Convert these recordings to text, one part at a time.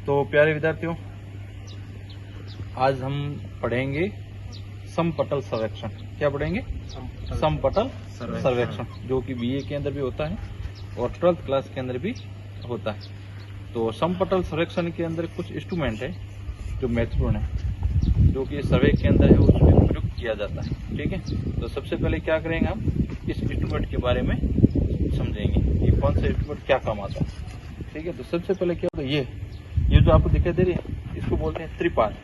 तो प्यारे विद्यार्थियों, आज हम पढ़ेंगे समपटल सर्वेक्षण। क्या पढ़ेंगे? समपटल सर्वेक्षण, जो कि बीए के अंदर भी होता है और 12th क्लास के अंदर भी होता है। तो समपटल सर्वेक्षण के अंदर कुछ इंस्ट्रूमेंट है जो महत्वपूर्ण है, जो कि सर्वे के अंदर है उसमें प्रयुक्त किया जाता है। ठीक है, तो सबसे पहले क्या करेंगे, हम इस इंस्ट्रूमेंट के बारे में समझेंगे, ये कौन सा इंस्ट्रूमेंट क्या काम आता है। ठीक है, तो सबसे पहले क्या होता है, ये जो आपको दिखाई दे रही है, इसको बोलते हैं त्रिपाद।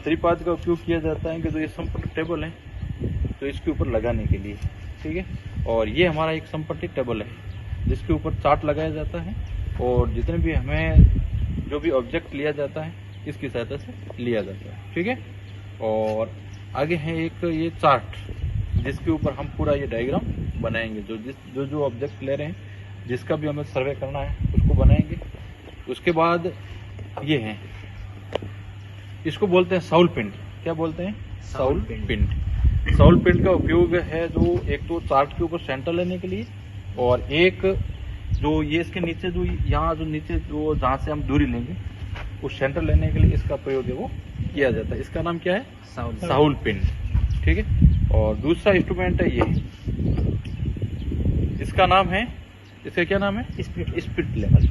त्रिपाद का उपयोग किया जाता है कि जो ये समपटल टेबल है तो इसके ऊपर लगाने के लिए। ठीक है, और ये हमारा एक समपटल टेबल है जिसके ऊपर चार्ट लगाया जाता है और जितने भी हमें जो भी ऑब्जेक्ट लिया जाता है इसकी सहायता से लिया जाता है। ठीक है, और आगे है एक ये चार्ट जिसके ऊपर हम पूरा ये डायग्राम बनाएंगे, जो ऑब्जेक्ट ले रहे हैं, जिसका भी हमें सर्वे करना है उसको बनाएंगे। उसके बाद ये है, इसको बोलते हैं साउल पिंड। क्या बोलते हैं? साउल पिंड। साउल पिंड का उपयोग है जो एक तो चार्ट के ऊपर सेंटर लेने के लिए, और एक जो ये इसके नीचे जो यहाँ जो नीचे जो जहाँ से हम दूरी लेंगे उस सेंटर लेने के लिए इसका प्रयोग है वो किया जाता है। इसका नाम क्या है? साउल पिंड। ठीक है, और दूसरा इंस्ट्रूमेंट है ये, इसका नाम है, इसका क्या नाम है? Spirit level.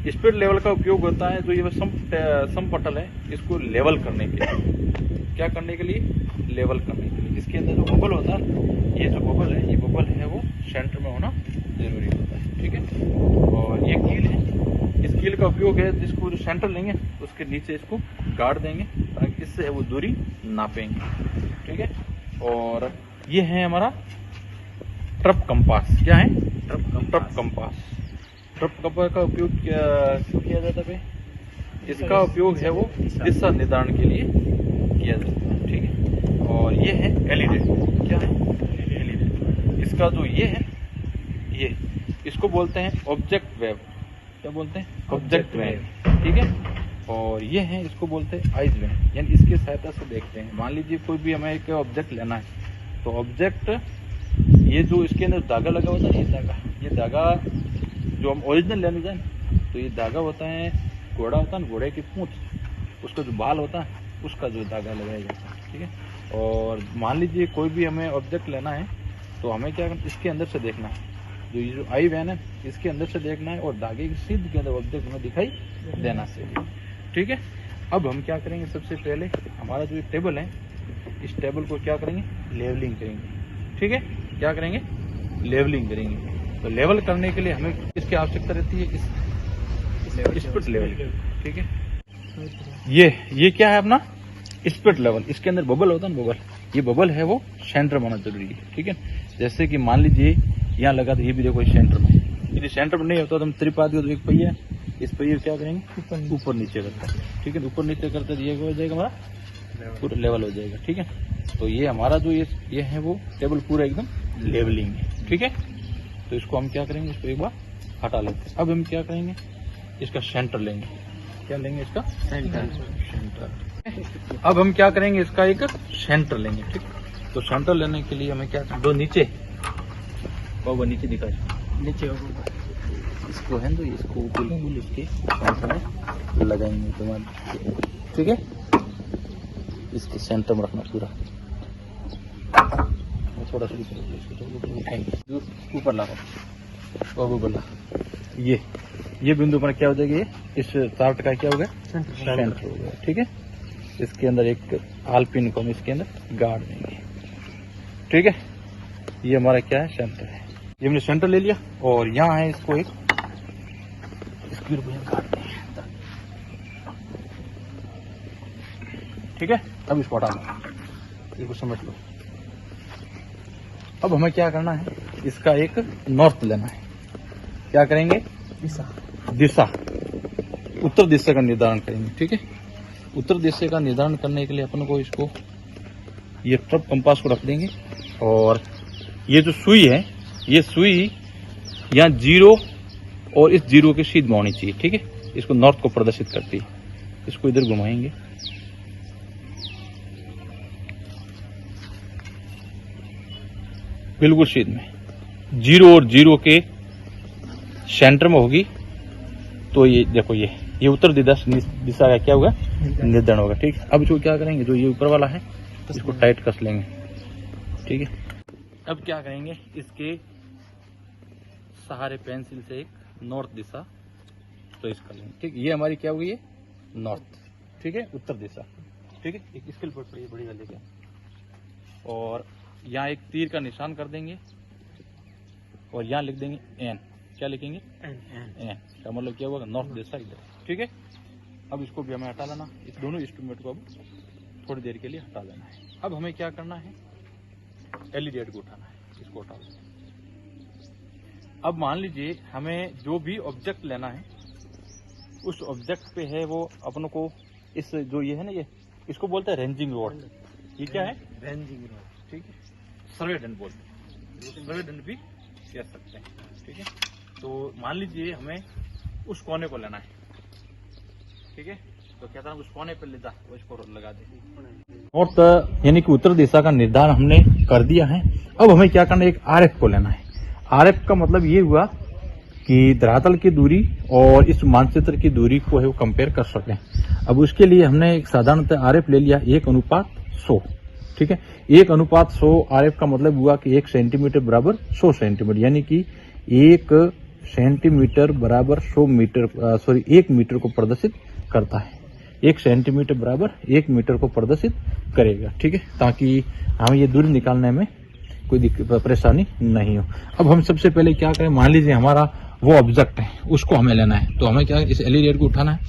स्पिरिट लेवल का उपयोग होता है जो ये समपटल है इसको लेवल करने के लिए। क्या करने के लिए? लेवल करने के लिए। इसके अंदर जो बबल होता है, ये जो बबल है, ये बबल है वो सेंटर में होना जरूरी होता है। ठीक है, और ये कील है, इस कील का उपयोग है जिसको जो सेंटर लेंगे उसके नीचे इसको गाड़ देंगे ताकि इससे वो दूरी नापेंगे। ठीक है, और ये है हमारा ट्रप कंपास। क्या है? Trough compass. ट्रप कंपास का उपयोग क्यों किया जाता है? इसका उपयोग है वो दिशा निर्धारण के लिए किया जाता है। ठीक है, और ये है एलिडेट। क्या है? एलिडेट। इसका जो ये है, ये इसको बोलते हैं ऑब्जेक्ट वेव। क्या बोलते हैं? Object wave. ठीक है, और ये है, इसको बोलते हैं आइज वेव, यानी इसकी सहायता से देखते हैं। मान लीजिए कोई भी हमें एक ऑब्जेक्ट लेना है, तो ऑब्जेक्ट ये जो इसके अंदर धागा लगा होता है, ये धागा जो हम ओरिजिनल लेने जाए तो ये धागा होता है, घोड़ा होता है, घोड़े की पूंछ, उसका जो बाल होता है उसका जो धागा लगाया जाता है। ठीक है, और मान लीजिए कोई भी हमें ऑब्जेक्ट लेना है तो हमें क्या करना, इसके अंदर से देखना है, जो ये जो आई वैन है इसके अंदर से देखना है और धागे की सीध के अंदर ऑब्जेक्ट हमें दिखाई देना चाहिए। ठीक है, अब हम क्या करेंगे, सबसे पहले हमारा जो टेबल है, इस टेबल को क्या करेंगे? लेवलिंग करेंगे। ठीक है, क्या करेंगे? लेवलिंग करेंगे। तो लेवल करने के लिए हमें किसकी आवश्यकता रहती है? Spirit level. ठीक है, ये क्या है अपना स्पिरिट लेवल। इसके अंदर बबल होता है ना, बबल, ये बबल है वो सेंटर में होना जरूरी है। ठीक है, जैसे कि मान लीजिए यहाँ लगा तो ये भी देखो सेंटर में, यदि सेंटर में नहीं होता तो हम त्रिपाद का जो एक पहिया है, इस पहिए क्या करेंगे? ऊपर नीचे करते हैं। ठीक है, ऊपर नीचे करते ये हो जाएगा हमारा पूरा लेवल हो जाएगा। ठीक है, तो ये हमारा जो ये है वो टेबल पूरा एकदम लेवलिंग है। ठीक है, तो इसको हम क्या करेंगे, इसको एक बार हटा लेते हैं। अब हम क्या करेंगे, इसका सेंटर लेंगे। क्या लेंगे? इसका सेंटर। अब हम क्या करेंगे, इसका एक सेंटर लेंगे। ठीक, तो सेंटर लेने के लिए हमें क्या, दो नीचे वो नीचे दिखाए, नीचे इसको है तो इसको बिल्कुल इसके सेंटर में लगाएंगे तुम्हारे। ठीक है, इसके सेंटर में रखना पूरा, थोड़ा सा उठाएंगे, ऊपर लगाओ और ऊपर ला। ये बिंदु पर क्या हो जाएगा, ये इस चार्ट का क्या हो गया? सेंटर हो गया। ठीक है, इसके अंदर एक आलपिन को हम इसके अंदर गाड़ देंगे। ठीक है, ये हमारा क्या है? सेंटर है। ये हमने सेंटर ले लिया और यहाँ है, इसको एक स्क्वायर को काटते हैं। ठीक है, अब इसको हटा लो, इसको समझ लो। अब हमें क्या करना है, इसका एक नॉर्थ लेना है। क्या करेंगे? दिशा, उत्तर दिशा का निर्धारण करेंगे। ठीक है, उत्तर दिशा का निर्धारण करने के लिए अपन को इसको ये ट्रप कंपास को रख देंगे, और ये जो सुई है, ये सुई यहाँ 0 और इस 0 के सीध में होनी चाहिए। ठीक है, इसको नॉर्थ को प्रदर्शित करती है। इसको इधर घुमाएंगे, बिल्कुल सीध में 0 और 0 के सेंटर में होगी तो ये देखो ये उत्तर दिशा का क्या होगा, निर्धारण होगा। ठीक है, अब इसको क्या करेंगे, जो ये ऊपर वाला है इसको टाइट कस लेंगे। ठीक है, अब क्या करेंगे, इसके सहारे पेंसिल से एक नॉर्थ दिशा चॉइस कर लेंगे। ठीक, ये हमारी क्या होगी, ये नॉर्थ। ठीक है, उत्तर दिशा। ठीक है, एक स्केल पर बड़ी वाले के, और यहाँ एक तीर का निशान कर देंगे और यहाँ लिख देंगे एन। क्या लिखेंगे, एन का मतलब क्या होगा, नॉर्थ दिशा इधर। ठीक है, अब इसको भी हमें हटा लेना, इस दोनों इंस्ट्रूमेंट को अब थोड़ी देर के लिए हटा देना है। अब हमें क्या करना है, एलईडी को उठाना है, इसको हटा देना। अब मान लीजिए हमें जो भी ऑब्जेक्ट लेना है उस ऑब्जेक्ट पे है वो अपनों को इस जो ये है ना, ये इसको बोलते हैं रेंजिंग रोड। ये क्या है, रेंजिंग रोड। ठीक है, सर्वेडेंट बोलते हैं, सर्वेडेंट भी कह सकते हैं। ठीक है, तो मान लीजिए हमें उस कोने को लेना है। ठीक है, तो कहता है उस कोने पे ले जा, वो इसको लगा दे। नॉर्थ यानी कि उत्तर दिशा का निर्धारण हमने कर दिया है। अब हमें क्या करना है, एक आरएफ को लेना है। आरएफ का मतलब ये हुआ कि धरातल की दूरी और इस मानचित्र की दूरी को है वो कंपेयर कर सकें। अब उसके लिए हमने एक साधारणतः आरएफ ले लिया 1:100। ठीक है, 1:100 आरएफ का मतलब हुआ कि 1 सेंटीमीटर बराबर 100 सेंटीमीटर, यानी कि 1 सेंटीमीटर बराबर 100 मीटर 1 मीटर को प्रदर्शित करता है। 1 सेंटीमीटर बराबर 1 मीटर को प्रदर्शित करेगा। ठीक है, ताकि हमें ये दूरी निकालने में कोई परेशानी नहीं हो। अब हम सबसे पहले क्या करें, मान लीजिए हमारा वो ऑब्जेक्ट है उसको हमें लेना है, तो हमें क्या इस एलईडी को उठाना है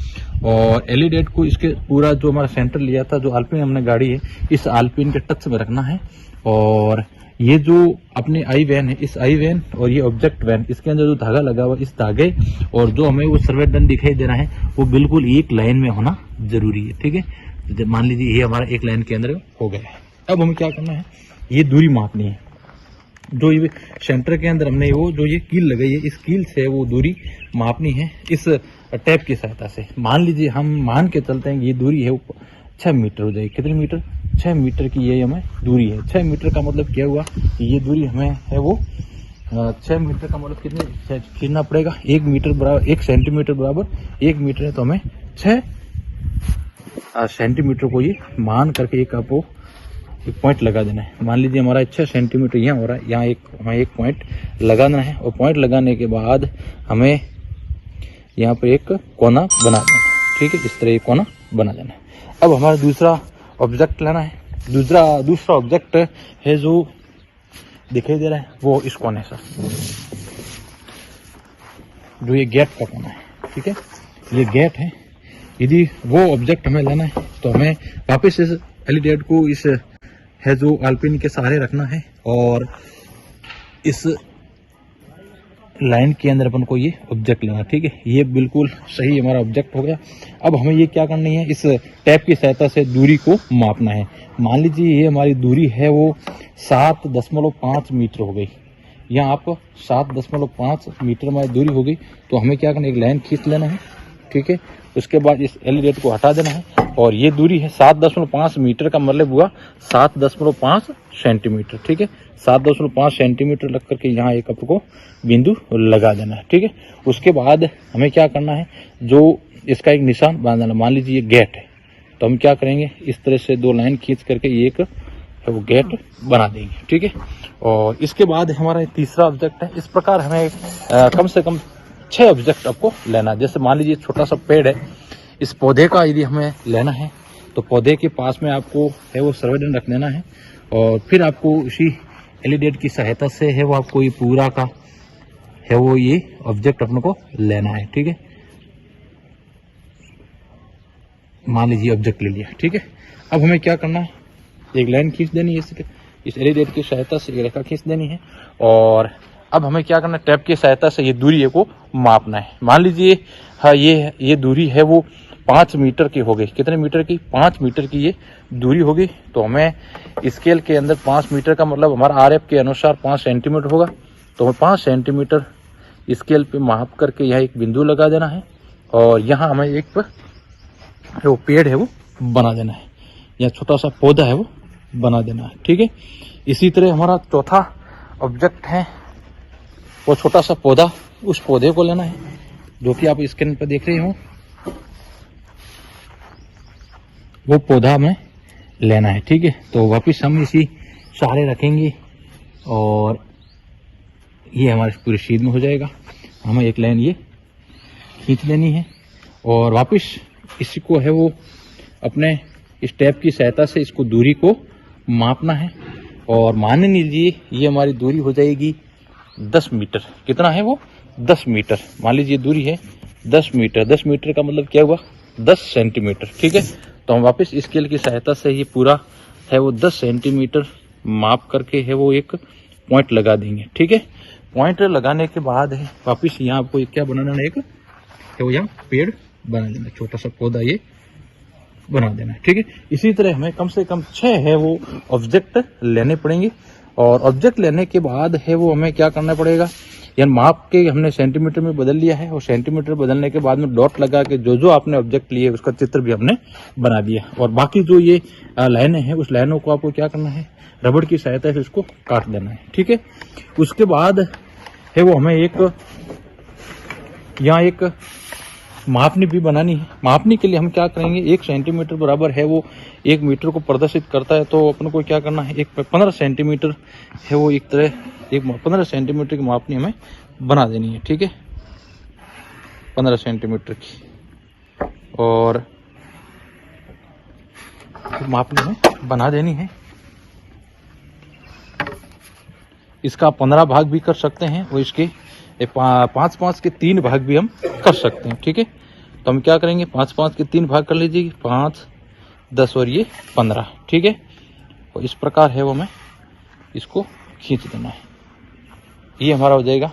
और एलईडी को इसके पूरा जो हमारा सेंटर लिया था, जो आल्पिन हमने गाड़ी है, इस आल्पिन के टच में रखना है। और ये जो अपने आई वैन है, इस आई वैन और ये ऑब्जेक्ट वैन, इसके अंदर जो धागा लगा हुआ, इस धागे और जो हमें वो सर्वेडेंट दिखाई दे रहा है वो बिल्कुल एक लाइन में होना जरूरी है। ठीक है, तो मान लीजिए ये हमारा एक लाइन के अंदर हो गया है। अब हमें क्या करना है, ये दूरी मापनी है। जो ये सेंटर के अंदर हमने वो जो ये कील लगाई है, इस कील से वो दूरी मापनी है इस टैप की सहायता से। मान लीजिए हम मान के चलते हैं कि ये दूरी है 6 मीटर हो जाएगी। कितने मीटर, 6 मीटर की ये हमें दूरी है। 6 मीटर का मतलब क्या हुआ कि ये दूरी हमें है वो 6 मीटर का मतलब कितने खींचना पड़ेगा, 1 मीटर बराबर 1 सेंटीमीटर बराबर 1 मीटर है, तो हमें 6 सेंटीमीटर को ये मान करके एक आपको एक पॉइंट लगा देना है। मान लीजिए हमारा 6 सेंटीमीटर यहाँ हो रहा है, यहाँ हमें एक पॉइंट लगाना है और पॉइंट लगाने के बाद हमें यहाँ पर एक कोना बना देना है। ठीक है, इस तरह एक कोना बना देना है। अब हमारा दूसरा ऑब्जेक्ट लेना है। दूसरा ऑब्जेक्ट है जो दिखाई दे रहा है वो इस कोने से, जो ये गेट का कोना है। ठीक है, ये गेट है। यदि वो ऑब्जेक्ट हमें लेना है तो हमें वापस इस एलईडी को इस है जो आल्पिन के सहारे रखना है और इस लाइन के अंदर अपन को ये ऑब्जेक्ट लेना। ठीक है, ये बिल्कुल सही हमारा ऑब्जेक्ट हो गया। अब हमें ये क्या करनी है, इस टैप की सहायता से दूरी को मापना है। मान लीजिए ये हमारी दूरी है वो 7.5 मीटर हो गई। यहाँ आप 7.5 मीटर हमारी दूरी हो गई, तो हमें क्या करना है, एक लाइन खींच लेना है। ठीक है, उसके बाद इस एलईडी को हटा देना है और ये दूरी है 7.5 मीटर का मतलब हुआ 7.5 सेंटीमीटर। ठीक है, 7.5 सेंटीमीटर लग करके यहाँ एक आपको बिंदु लगा देना है। ठीक है, उसके बाद हमें क्या करना है, जो इसका एक निशान बांधना। मान लीजिए ये गेट है, तो हम क्या करेंगे, इस तरह से 2 लाइन खींच करके एक वो गेट बना देंगे। ठीक है, और इसके बाद हमारा तीसरा ऑब्जेक्ट है। इस प्रकार हमें कम से कम 6 ऑब्जेक्ट आपको लेना है। जैसे मान लीजिए छोटा सा पेड़ है, इस पौधे का यदि हमें लेना है तो पौधे के पास में आपको है वो सर्वेडेंट रख देना है और फिर आपको इसी एलईडी की सहायता से है वो आपको ये पूरा का है वो ये ऑब्जेक्ट अपने को लेना है। ठीक है, मान लीजिए ऑब्जेक्ट ले लिया। ठीक है, अब हमें क्या करना है, एक लाइन खींच देनी है, इस एलईडी की सहायता से एक रेखा खींच देनी है और अब हमें क्या करना है, टैप की सहायता से ये दूरी को मापना है। मान लीजिए हाँ ये दूरी है वो 5 मीटर की हो गई। कितने मीटर की, 5 मीटर की ये दूरी होगी। तो हमें स्केल के अंदर 5 मीटर का मतलब हमारा आरएफ के अनुसार 5 सेंटीमीटर होगा। तो हमें 5 सेंटीमीटर स्केल पे माप करके यहाँ एक बिंदु लगा देना है और यहाँ हमें एक वो पेड़ है वो बना देना है, या छोटा सा पौधा है वो बना देना है। ठीक है, इसी तरह हमारा चौथा ऑब्जेक्ट है वो छोटा सा पौधा। उस पौधे को लेना है। जो कि आप स्क्रीन पर देख रहे हो, वो पौधा हमें लेना है। ठीक है, तो वापस हम इसी सहारे रखेंगे और ये हमारे पूरी शीट में हो जाएगा। हमें एक लाइन ये खींच लेनी है और वापस इसी को है वो अपने स्टेप की सहायता से इसको दूरी को मापना है। और मान लीजिए ये हमारी दूरी हो जाएगी 10 मीटर। कितना है वो? 10 मीटर। मान लीजिए दूरी है 10 मीटर। 10 मीटर का मतलब क्या हुआ? 10 सेंटीमीटर। ठीक है, तो हम वापस स्केल की सहायता से ये पूरा है वो 10 सेंटीमीटर माप करके है वो एक पॉइंट लगा देंगे। ठीक है, पॉइंट लगाने के बाद है वापस यहाँ आपको एक क्या बनाना है, एक है वो यहाँ पेड़ बना देना, छोटा सा पौधा ये बना देना है। ठीक है, इसी तरह हमें कम से कम 6 है वो ऑब्जेक्ट लेने पड़ेंगे। और ऑब्जेक्ट लेने के बाद है वो हमें क्या करना पड़ेगा, यानी माप के हमने सेंटीमीटर में बदल लिया है और सेंटीमीटर बदलने के बाद में डॉट लगा के जो जो आपने ऑब्जेक्ट लिए उसका चित्र भी हमने बना दिया। और बाकी जो ये लाइनें हैं उस लाइनों को आपको क्या करना है, रबड़ की सहायता से इसको काट देना है। ठीक है, उसके बाद है वो हमें एक यहाँ एक मापनी भी बनानी है। मापनी के लिए हम क्या करेंगे, 1 सेंटीमीटर बराबर है वो 1 मीटर को प्रदर्शित करता है, तो अपन को क्या करना है, एक 15 सेंटीमीटर है वो एक तरह एक 15 सेंटीमीटर की मापनी हमें बना देनी है। ठीक है, 15 सेंटीमीटर की और मापनी हमें बना देनी है। इसका 15 भाग भी कर सकते हैं और इसके 5-5 के 3 भाग भी हम कर सकते हैं। ठीक है, तो हम क्या करेंगे, 5-5 के 3 भाग कर लीजिए, 5, 10 और ये 15। ठीक है, और इस प्रकार है वो हमें इसको खींच देना है। ये हमारा हो जाएगा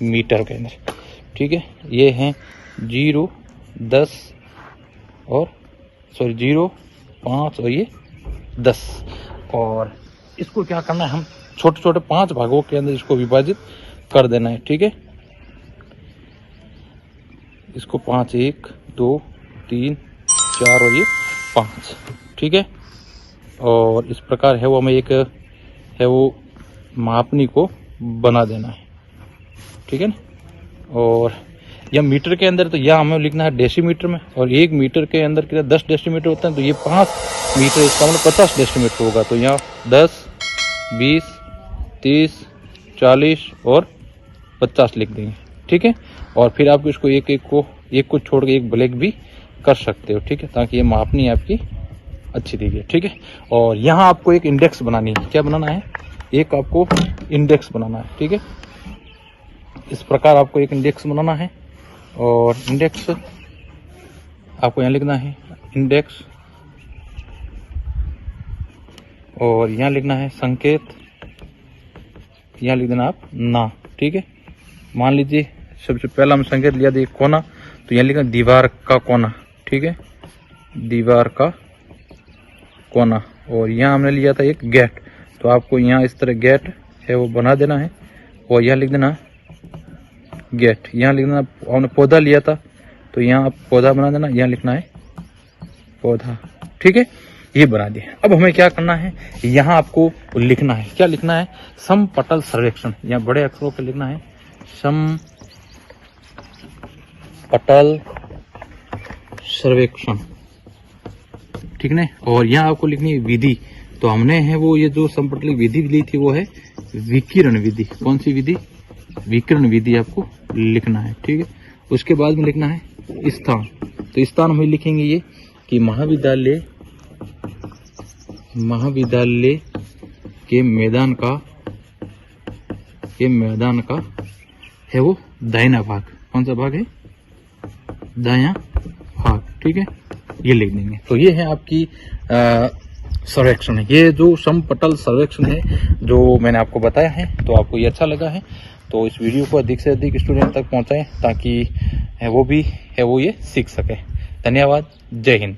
मीटर के अंदर। ठीक है, ये हैं 0, 10 और 0, 5 और ये 10। और इसको क्या करना है, हम छोटे छोटे 5 भागों के अंदर इसको विभाजित कर देना है। ठीक है, इसको 5, 1, 2, 3, 4 और ये 5। ठीक है, और इस प्रकार है वो हमें एक है वो मापनी को बना देना है। ठीक है ना, और यह मीटर के अंदर तो यह हमें लिखना है डेसीमीटर में, और 1 मीटर के अंदर कितना 10 डेसीमीटर होता है, तो ये 5 मीटर इसका मतलब 50 डेसीमीटर होगा। तो यहाँ 10, 20, 30, 40 और 50 लिख देंगे। ठीक है, और फिर आप इसको एक को छोड़ के एक ब्लैक भी कर सकते हो। ठीक है, ताकि ये मापनी आपकी अच्छी दिखे। ठीक है, और यहाँ आपको एक इंडेक्स बनानी है। क्या बनाना है, एक आपको इंडेक्स बनाना है। ठीक है, इस प्रकार आपको एक इंडेक्स बनाना है और इंडेक्स आपको यहाँ लिखना है इंडेक्स, और यहाँ लिखना है संकेत, यहाँ लिख देना आप ना। ठीक है, मान लीजिए सबसे पहला हम संकेत लिया था कोना, तो यहाँ लिखना दीवार का कोना। ठीक है, दीवार का कोना। और यहाँ हमने लिया था एक गेट, तो आपको यहाँ इस तरह गेट है वो बना देना है और यहाँ लिख देना गेट। यहाँ लिख देना, हमने पौधा लिया था तो यहाँ आप पौधा बना देना, यहाँ लिखना है पौधा। ठीक है, ये बना दिया। अब हमें क्या करना है, यहाँ आपको लिखना है, क्या लिखना है, समपटल सर्वेक्षण। यहाँ बड़े अक्षरों पे लिखना है समपटल सर्वेक्षण। ठीक है, और यहाँ आपको लिखनी है विधि। तो हमने है वो ये जो समपटल विधि ली थी वो है विकिरण विधि। कौन सी विधि, विकिरण विधि आपको लिखना है। ठीक है, उसके बाद में लिखना है स्थान। तो स्थान हम लिखेंगे ये कि महाविद्यालय के मैदान का है वो दाहिना भाग। कौन सा भाग है, दायां भाग। ठीक है, ये लिख देंगे। तो ये है आपकी सर्वेक्षण है, ये जो समपटल सर्वेक्षण है जो मैंने आपको बताया है। तो आपको ये अच्छा लगा है तो इस वीडियो को अधिक से अधिक स्टूडेंट तक पहुंचाएं ताकि वो भी है वो ये सीख सके। धन्यवाद, जय हिंद।